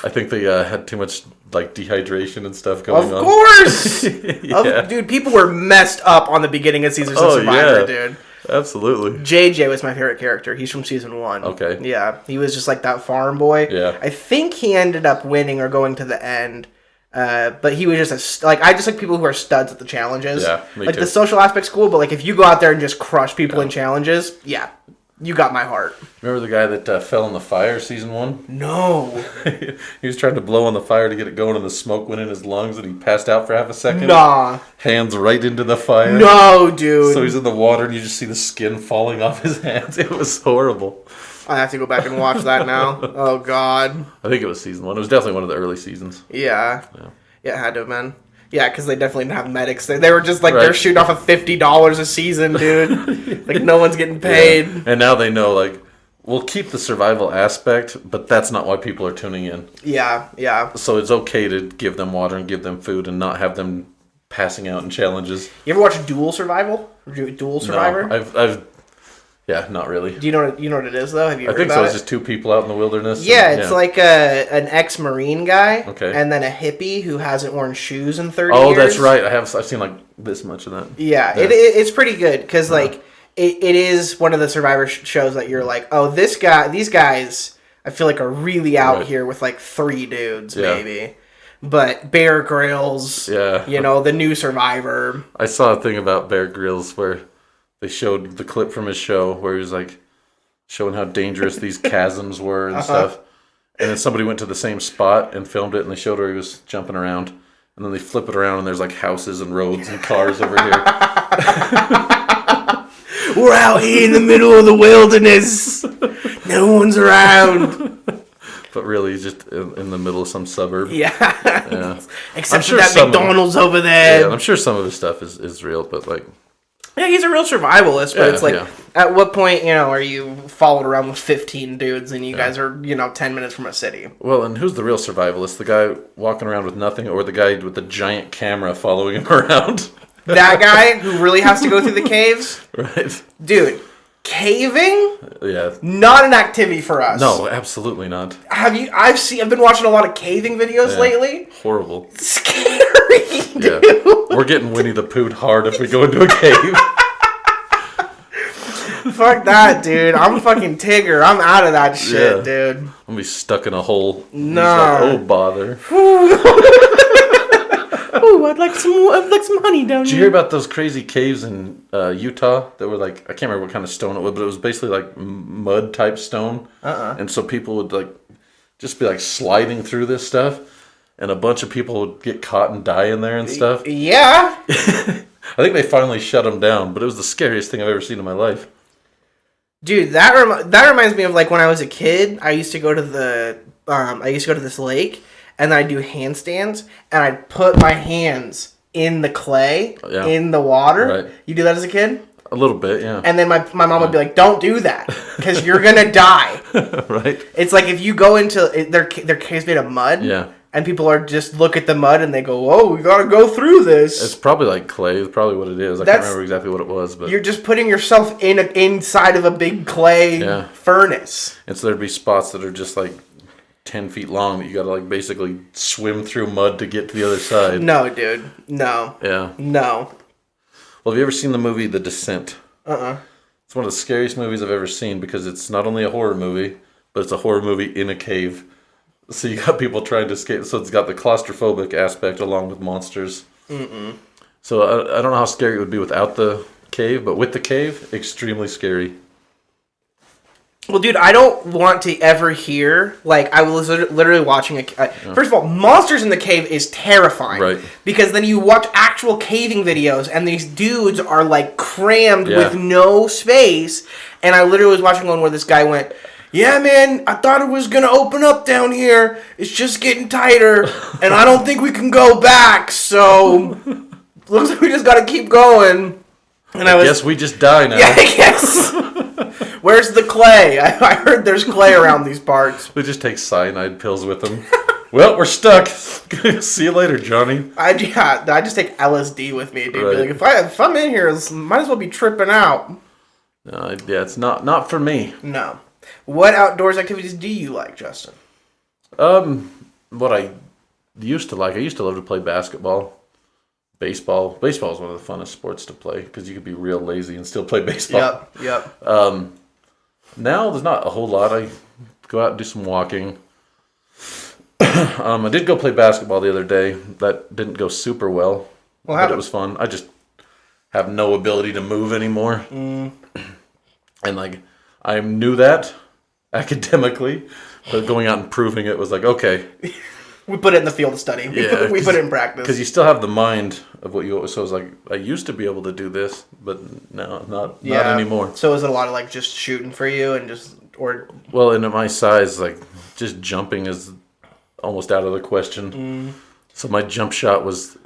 I think they had too much like dehydration and stuff going on. Of course! Dude, people were messed up on the beginning of season of Survivor, dude. Absolutely. JJ was my favorite character. He's from season 1. Okay. Yeah, he was just like that farm boy. Yeah. I think he ended up winning or going to the end. But he was just I just like people who are studs at the challenges. Yeah, me like too. the social aspect's cool, but like if you go out there and just crush people in challenges, you got my heart. Remember the guy that fell in the fire season 1? No. He was trying to blow on the fire to get it going, and the smoke went in his lungs, and he passed out for half a second. Nah. Hands right into the fire. No, dude. So he's in the water, and you just see the skin falling off his hands. It was horrible. I have to go back and watch that now. Oh, God. I think it was season 1. It was definitely one of the early seasons. Yeah, it had to have been. Yeah, because they definitely didn't have medics. They were just like, they're shooting off of $50 a season, dude. Like, no one's getting paid. Yeah. And now they know, like, we'll keep the survival aspect, but that's not why people are tuning in. Yeah. So it's okay to give them water and give them food and not have them passing out in challenges. You ever watch Dual Survival? Dual Survivor? No, yeah, not really. Do you know what it is, though? Have you heard I think about so. it? It's just 2 people out in the wilderness. Yeah, it's like an ex-Marine guy, and then a hippie who hasn't worn shoes in 30 years. Oh, that's right. I've seen like this much of that. Yeah. It's pretty good because like it is one of the Survivor shows that you're like, oh, these guys, I feel like are really out here with like 3 dudes maybe. But Bear Grylls, the new Survivor. I saw a thing about Bear Grylls where they showed the clip from his show where he was like showing how dangerous these chasms were and stuff. And then somebody went to the same spot and filmed it, and they showed where he was jumping around. And then they flip it around, and there's like houses and roads and cars over here. We're out here in the middle of the wilderness. No one's around. But really, he's just in the middle of some suburb. Yeah. Except for that McDonald's over there. Yeah, I'm sure some of his stuff is real, but like... Yeah, he's a real survivalist, but it's like, at what point, are you followed around with 15 dudes and you guys are, 10 minutes from a city? Well, and who's the real survivalist? The guy walking around with nothing, or the guy with the giant camera following him around? That guy who really has to go through the caves. Right. Dude, caving? Yeah. Not an activity for us. No, absolutely not. I've been watching a lot of caving videos lately. Horrible. Scary, dude. Yeah. We're getting Winnie the Pooh hard if we go into a cave. Fuck that, dude. I'm fucking Tigger. I'm out of that shit, dude. I'm gonna be stuck in a hole. No. Like, oh, bother. Ooh, I'd like some honey down Did you hear about those crazy caves in Utah that were like, I can't remember what kind of stone it was, but it was basically like mud type stone. And so people would like just be like sliding through this stuff, and a bunch of people would get caught and die in there and stuff. Yeah. I think they finally shut them down, but it was the scariest thing I've ever seen in my life. Dude, that reminds me of like when I was a kid. I used to go to this lake, and then I'd do handstands, and I'd put my hands in the clay, in the water. Right. You do that as a kid? A little bit, yeah. And then my mom would be like, "Don't do that, because you're gonna die." Right. It's like if you go into their caves made of mud. Yeah. And people are just look at the mud and they go, "Oh, we gotta go through this." It's probably like clay. It's probably what it is. I can't remember exactly what it was, but you're just putting yourself inside of a big clay furnace. And so there'd be spots that are just like 10 feet long that you gotta like basically swim through mud to get to the other side. No, dude. No. Yeah. No. Well, have you ever seen the movie The Descent? It's one of the scariest movies I've ever seen because it's not only a horror movie, but it's a horror movie in a cave. So you got people trying to escape. So it's got the claustrophobic aspect along with monsters. So I don't know how scary it would be without the cave, but with the cave, extremely scary. Well, dude, I don't want to ever hear, like, I was literally watching first of all, Monsters in the Cave is terrifying. Right. Because then you watch actual caving videos, and these dudes are, like, crammed with no space. And I literally was watching one where this guy went, "Yeah, man, I thought it was going to open up down here. It's just getting tighter, and I don't think we can go back, so looks like we just got to keep going." And I guess we just die now. Yeah, I guess. Where's the clay? I heard there's clay around these parts. We just take cyanide pills with them. Well, we're stuck. See you later, Johnny. I just take LSD with me, dude. Right. Like, if I'm in here, might as well be tripping out. Yeah, it's not for me. No. What outdoors activities do you like, Justin? What I used to like, I used to love to play basketball. Baseball. Baseball is one of the funnest sports to play because you could be real lazy and still play baseball. Yep. Now there's not a whole lot. I go out and do some walking. I did go play basketball the other day. That didn't go super well, but it was fun. I just have no ability to move anymore. And like, I knew that academically, but going out and proving it was like, okay. We put it in the field of study. We put it in practice. Because you still have the mind of what you... So it's like, I used to be able to do this, but no, not anymore. So is it a lot of like just shooting for you and just... or? Well, and at my size, like just jumping is almost out of the question. So my jump shot was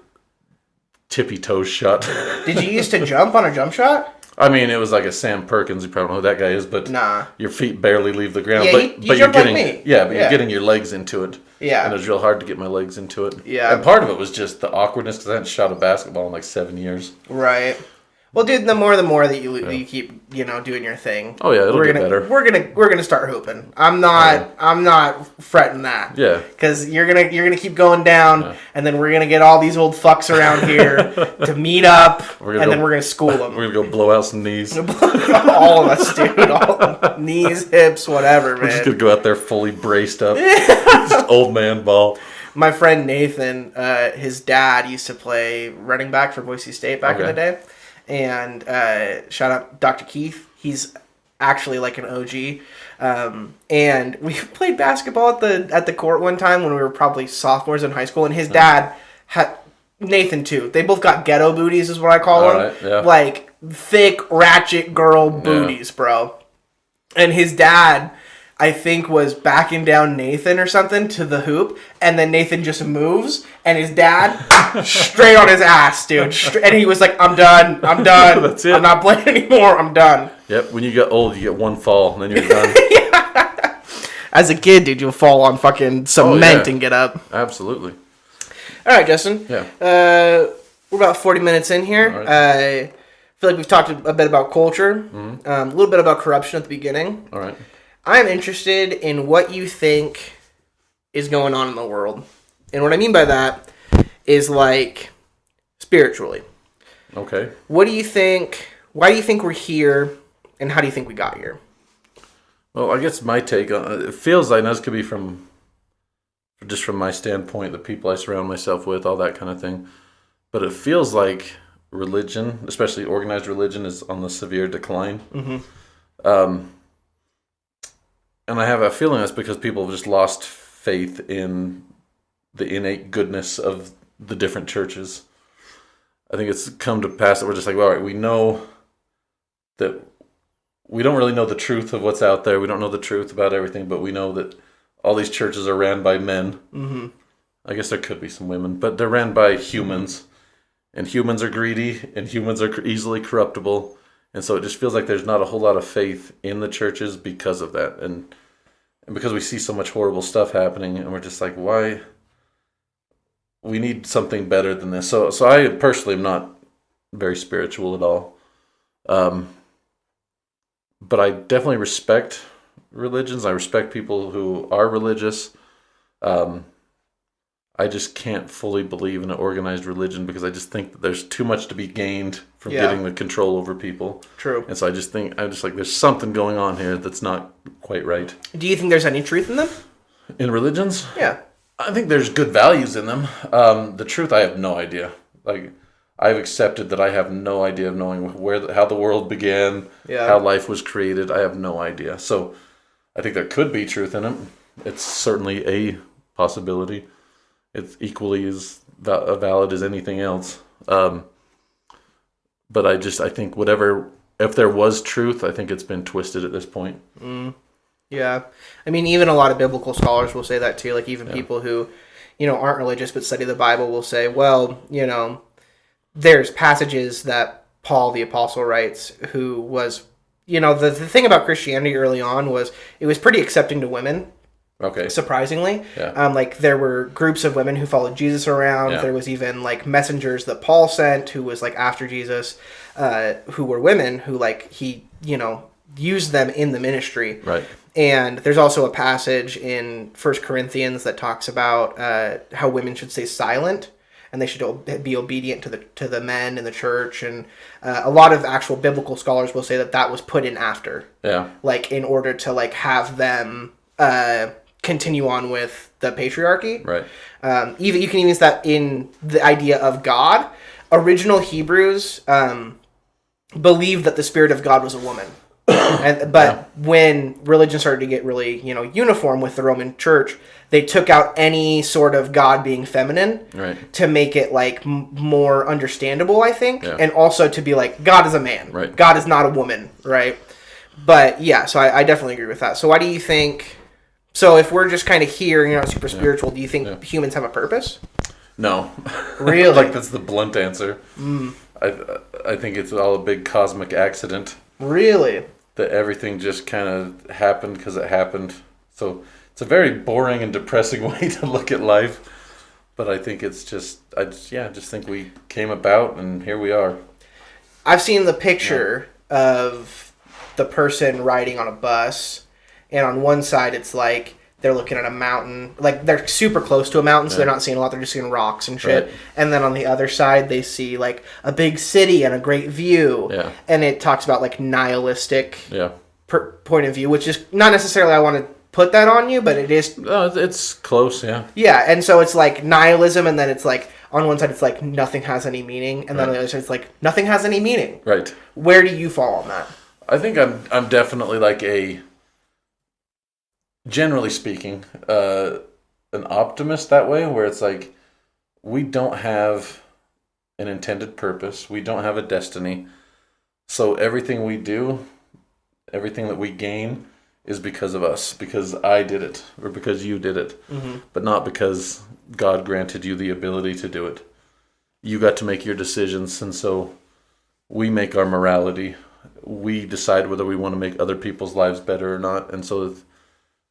tippy toes shot. Did you used to jump on a jump shot? I mean, it was like a Sam Perkins. You probably know who that guy is, but your feet barely leave the ground. Yeah, but you you're getting, like me. Yeah, but you're getting your legs into it. Yeah. And it was real hard to get my legs into it. Yeah. And part of it was just the awkwardness because I hadn't shot a basketball in like 7 years. Right. Well, dude, the more that you keep, doing your thing. Oh yeah, it'll get better. We're gonna start hooping. I'm not fretting that. Yeah. Because you're gonna keep going down, and then we're gonna get all these old fucks around here to meet up, then we're gonna school them. We're gonna go blow out some knees. All of us, dude. All knees, hips, whatever, man. We're just gonna go out there fully braced up. Just old man ball. My friend Nathan, his dad used to play running back for Boise State back in the day. And shout out Dr. Keith. He's actually like an OG. And we played basketball at the court one time when we were probably sophomores in high school. And his dad had Nathan too. They both got ghetto booties, is what I call them. Right, yeah. Like thick ratchet girl booties, bro. And his dad, I think, was backing down Nathan or something to the hoop, and then Nathan just moves, and his dad straight on his ass, dude. And he was like, I'm done. That's it. I'm not playing anymore. I'm done. Yep, when you get old, you get one fall, and then you're done. As a kid, dude, you'll fall on fucking cement and get up. Absolutely. All right, Justin. Yeah. We're about 40 minutes in here. All right. I feel like we've talked a bit about culture, a little bit about corruption at the beginning. All right. I'm interested in what you think is going on in the world. And what I mean by that is like spiritually. Okay. What do you think? Why do you think we're here? And how do you think we got here? Well, I guess my take on it feels like, and this could be from my standpoint, the people I surround myself with, all that kind of thing. But it feels like religion, especially organized religion, is on the severe decline. Mm-hmm. And I have a feeling that's because people have just lost faith in the innate goodness of the different churches. I think it's come to pass that we're just like, well, all right, we know that we don't really know the truth of what's out there. We don't know the truth about everything, but we know that all these churches are ran by men. Mm-hmm. I guess there could be some women, but they're ran by humans. And humans are greedy, and humans are easily corruptible. And so it just feels like there's not a whole lot of faith in the churches because of that. And because we see so much horrible stuff happening, and we're just like, why? We need something better than this. So I personally am not very spiritual at all. But I definitely respect religions. I respect people who are religious. I just can't fully believe in an organized religion because I just think that there's too much to be gained from getting the control over people. True. And so I'm just like, there's something going on here that's not quite right. Do you think there's any truth in them? In religions? Yeah. I think there's good values in them. The truth, I have no idea. Like, I've accepted that I have no idea of knowing how the world began, how life was created. I have no idea. So I think there could be truth in it. It's certainly a possibility. It's equally as valid as anything else. But I think if there was truth, I think it's been twisted at this point. Yeah. I mean, even a lot of biblical scholars will say that too. Like even people who, aren't religious but study the Bible will say, well, there's passages that Paul the Apostle writes who was, the thing about Christianity early on was it was pretty accepting to women. Okay. Surprisingly. Yeah. Like there were groups of women who followed Jesus around. Yeah. There was even like messengers that Paul sent who was like after Jesus, who were women who like he, used them in the ministry. Right. And there's also a passage in 1 Corinthians that talks about how women should stay silent and they should be obedient to the men in the church. And a lot of actual biblical scholars will say that was put in after. Yeah. Like in order to like have them continue on with the patriarchy. Right. Even you can even use that in the idea of God. Original Hebrews believed that the Spirit of God was a woman. But when religion started to get really, uniform with the Roman Church, they took out any sort of God being feminine to make it like more understandable, I think, and also to be like God is a man, right? God is not a woman, right? But yeah, so I definitely agree with that. So why do you think? So if we're just kind of here, and you're not super spiritual, do you think humans have a purpose? No, really. Like that's the blunt answer. I think it's all a big cosmic accident. Really? That everything just kind of happened because it happened. So it's a very boring and depressing way to look at life. But I think it's just think we came about and here we are. I've seen the picture of the person riding on a bus, and on one side it's like they're looking at a mountain, like they're super close to a mountain, so they're not seeing a lot, they're just seeing rocks and shit. Right. And then on the other side they see like a big city and a great view. Yeah. And it talks about like nihilistic point of view, which is not necessarily I want to put that on you, but it is. No, it's close, yeah. Yeah, and so it's like nihilism, and then it's like on one side it's like nothing has any meaning, and then on the other side it's like nothing has any meaning. Right. Where do you fall on that? I think I'm definitely like generally speaking, an optimist that way, where it's like we don't have an intended purpose, we don't have a destiny, so everything we do, everything that we gain is because of us, because I did it, or because you did it, but not because God granted you the ability to do it. You got to make your decisions, and so we make our morality. We decide whether we want to make other people's lives better or not, and so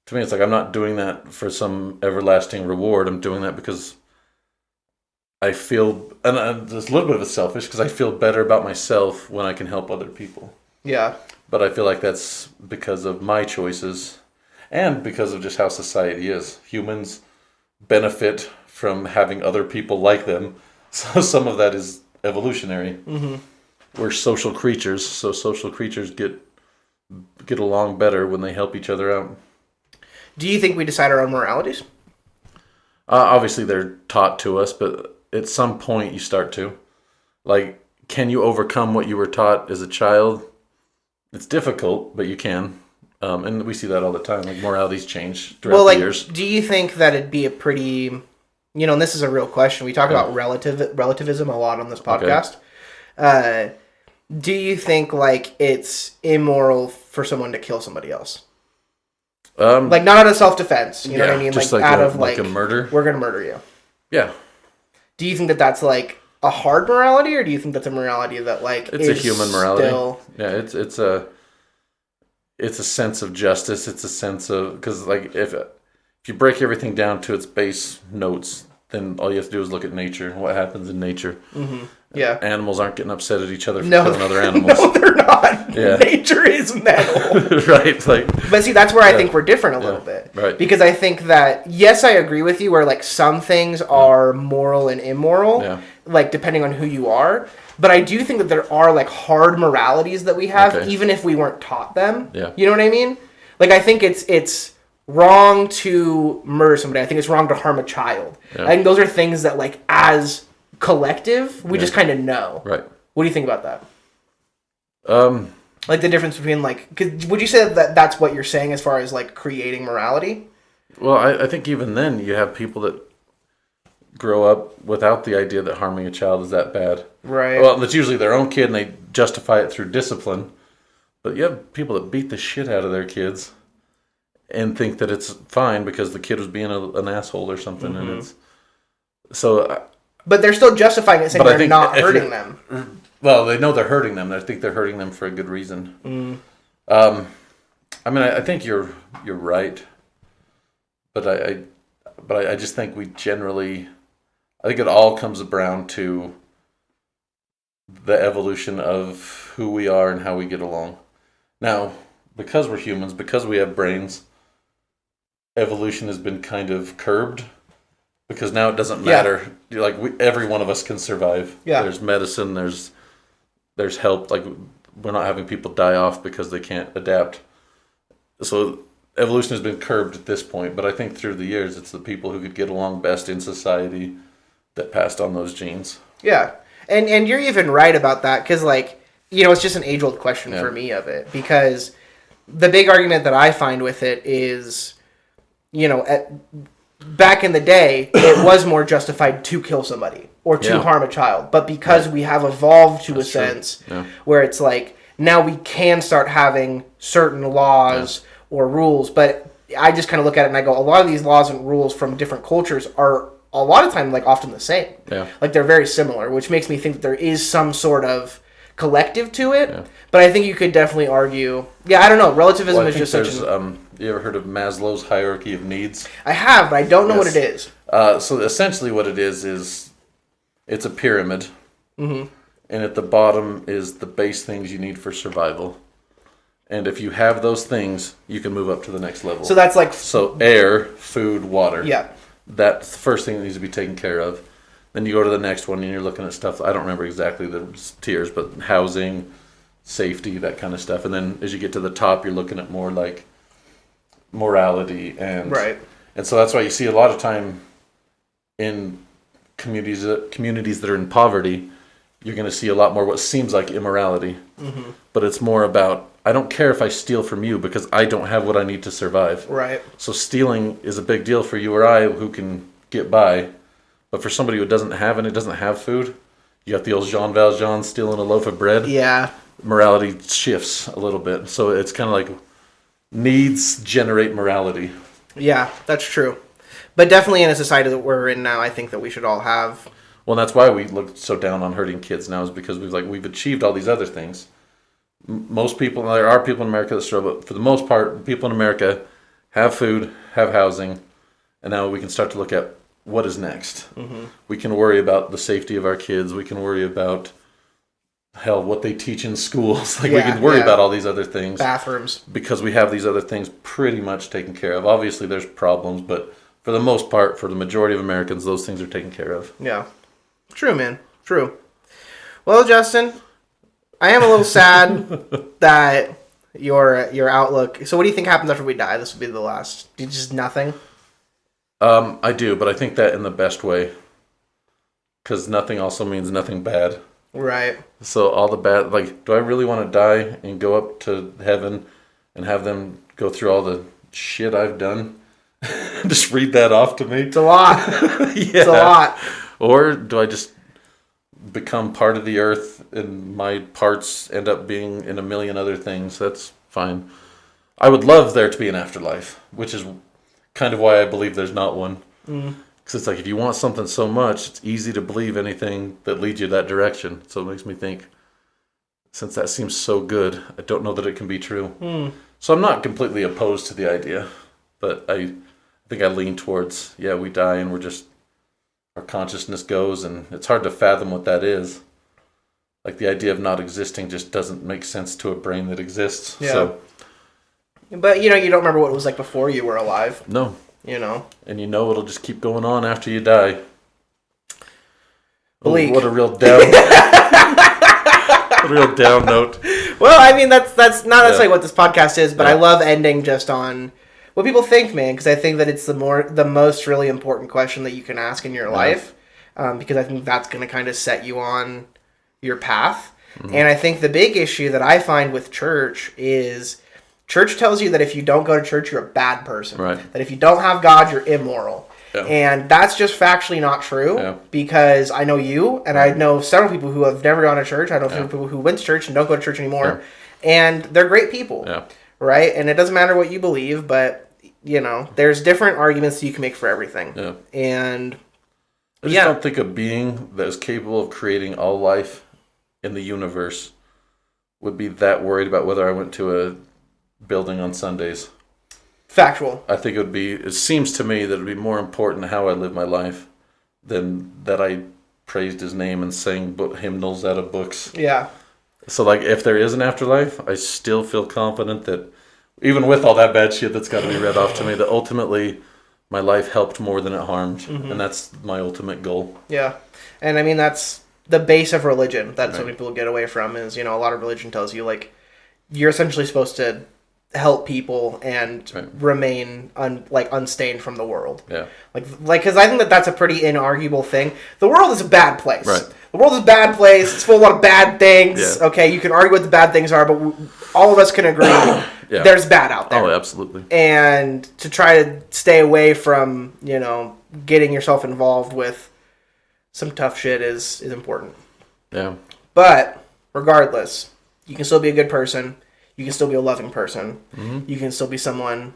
to me, it's like I'm not doing that for some everlasting reward. I'm doing that because I feel, and there's a little bit of it's selfish because I feel better about myself when I can help other people. Yeah. But I feel like that's because of my choices and because of just how society is. Humans benefit from having other people like them. So some of that is evolutionary. Mm-hmm. We're social creatures, so social creatures get along better when they help each other out. Do you think we decide our own moralities? Obviously, they're taught to us, but at some point you start to. Like, can you overcome what you were taught as a child? It's difficult, but you can. And we see that all the time. Like, moralities change throughout the years. Do you think that it'd be a pretty... and this is a real question. We talk about relativism a lot on this podcast. Okay. Do you think, like, it's immoral for someone to kill somebody else? Like, not out of self-defense. You know what I mean? Just like out of, like, a murder? We're going to murder you. Yeah. Do you think that that's, like, a hard morality, or do you think that's a morality that, like, it's a human morality? Still... Yeah, it's a sense of justice. It's a sense of... Because, like, if you break everything down to its base notes, then all you have to do is look at nature, what happens in nature. Mm-hmm. Yeah. Animals aren't getting upset at each other for killing other animals. No, they're not. Yeah. Nature is metal. Right. Like, but see, that's where I think we're different a little bit. Right. Because I think that, yes, I agree with you where, like, some things are moral and immoral, like, depending on who you are. But I do think that there are, like, hard moralities that we have, even if we weren't taught them. Yeah. You know what I mean? Like, I think it's wrong to murder somebody. I think it's wrong to harm a child. Yeah. I think those are things that, like, as collective, we just kind of know. Right. What do you think about that? Like, the difference between, like... would you say that that's what you're saying as far as, like, creating morality? Well, I think even then you have people that grow up without the idea that harming a child is that bad. Right. Well, it's usually their own kid and they justify it through discipline. But you have people that beat the shit out of their kids and think that it's fine because the kid was being an asshole or something. Mm-hmm. And it's... So... But they're still justifying it, saying they're not hurting them. Well, they know they're hurting them. I think they're hurting them for a good reason. Mm. I mean, I think you're right, but I just think we generally, I think it all comes down to the evolution of who we are and how we get along. Now, because we're humans, because we have brains, evolution has been kind of curbed. Because now it doesn't matter. Yeah. Like every one of us can survive. Yeah. There's medicine. There's help. Like we're not having people die off because they can't adapt. So evolution has been curbed at this point. But I think through the years, it's the people who could get along best in society that passed on those genes. Yeah, and you're even right about that because like it's just an age-old question for me of it because the big argument that I find with it is back in the day, it was more justified to kill somebody or to harm a child. But because we have evolved to a sense where it's like, now we can start having certain laws or rules. But I just kind of look at it and I go, a lot of these laws and rules from different cultures are a lot of time like often the same. Yeah. Like they're very similar, which makes me think that there is some sort of collective to it. Yeah. But I think you could definitely argue, I don't know, relativism is just such an... you ever heard of Maslow's hierarchy of needs? I have, but I don't know what it is. So essentially what it is it's a pyramid. Mm-hmm. And at the bottom is the base things you need for survival. And if you have those things, you can move up to the next level. So that's like... So air, food, water. Yeah. That's the first thing that needs to be taken care of. Then you go to the next one and you're looking at stuff, I don't remember exactly the tiers, but housing, safety, that kind of stuff. And then as you get to the top, you're looking at more like morality and and so that's why you see a lot of time in communities that are in poverty, you're going to see a lot more what seems like immorality. Mm-hmm. But it's more about, I don't care if I steal from you because I don't have what I need to survive. Right. So stealing is a big deal for you or I who can get by. But for somebody who doesn't have food, you got the old Jean Valjean stealing a loaf of bread. Yeah. Morality shifts a little bit. So it's kind of like needs generate morality. Yeah, that's true. But definitely in a society that we're in now, I think that we should all have... Well, that's why we look so down on hurting kids now is because we've achieved all these other things. Most people, there are people in America that struggle, but for the most part, people in America have food, have housing, and now we can start to look at what is next. We can worry about the safety of our kids. We can worry about, hell, what they teach in schools. Like, we can worry about all these other things. Bathrooms. Because we have these other things pretty much taken care of. Obviously, there's problems, but for the most part, for the majority of Americans, those things are taken care of. Yeah. True, man. True. Well, Justin, I am a little sad that your outlook... So what do you think happens after we die? This will be the last... Just nothing? I do, but I think that in the best way. Because nothing also means nothing bad. Right. So all the bad... Like, do I really want to die and go up to heaven and have them go through all the shit I've done? Just read that off to me? It's a lot. It's a lot. Or do I just become part of the earth and my parts end up being in a million other things? That's fine. I would love there to be an afterlife, which is kind of why I believe there's not one. Because it's like, if you want something so much, it's easy to believe anything that leads you that direction. So it makes me think, since that seems so good, I don't know that it can be true. So I'm not completely opposed to the idea, but I think I lean towards, we die and we're just, our consciousness goes, and it's hard to fathom what that is. Like, the idea of not existing just doesn't make sense to a brain that exists. Yeah. So, but, you don't remember what it was like before you were alive. No. And it'll just keep going on after you die. Bleak. Oh, what a real down... a real down note. Well, I mean, that's not necessarily what this podcast is, but I love ending just on what people think, man, because I think that it's the most really important question that you can ask in your life, because I think that's going to kind of set you on your path. And I think the big issue that I find with church is church tells you that if you don't go to church, you're a bad person. Right. That if you don't have God, you're immoral. Yeah. And that's just factually not true, because I know you, and I know several people who have never gone to church. I know several people who went to church and don't go to church anymore, and they're great people, right? And it doesn't matter what you believe, but, there's different arguments that you can make for everything. Yeah. And I just don't think a being that is capable of creating all life in the universe would be that worried about whether I went to a building on Sundays. Factual. I think it seems to me that it would be more important how I live my life than that I praised his name and sang hymnals out of books. Yeah. So, like, if there is an afterlife, I still feel confident that, even with all that bad shit that's got to be read off to me, that ultimately my life helped more than it harmed. And that's my ultimate goal. Yeah. And I mean, that's the base of religion that so many people get away from is, a lot of religion tells you, like, you're essentially supposed to help people and remain unstained from the world. Yeah. Like, because I think that that's a pretty inarguable thing. The world is a bad place. Right. The world is a bad place. It's full of a lot of bad things. Yeah. Okay, you can argue what the bad things are, but all of us can agree there's bad out there. Oh, absolutely. And to try to stay away from, getting yourself involved with some tough shit is important. Yeah. But regardless, you can still be a good person. You can still be a loving person. You can still be someone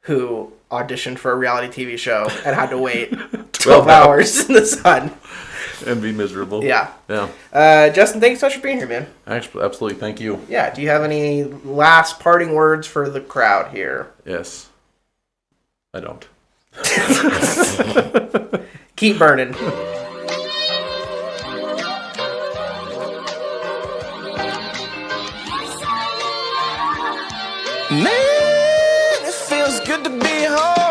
who auditioned for a reality TV show and had to wait 12 hours in the sun. And be miserable. Yeah. Yeah. Justin, thanks so much for being here, man. Absolutely. Thank you. Yeah. Do you have any last parting words for the crowd here? Yes. I don't. Keep burning. Man, it feels good to be home.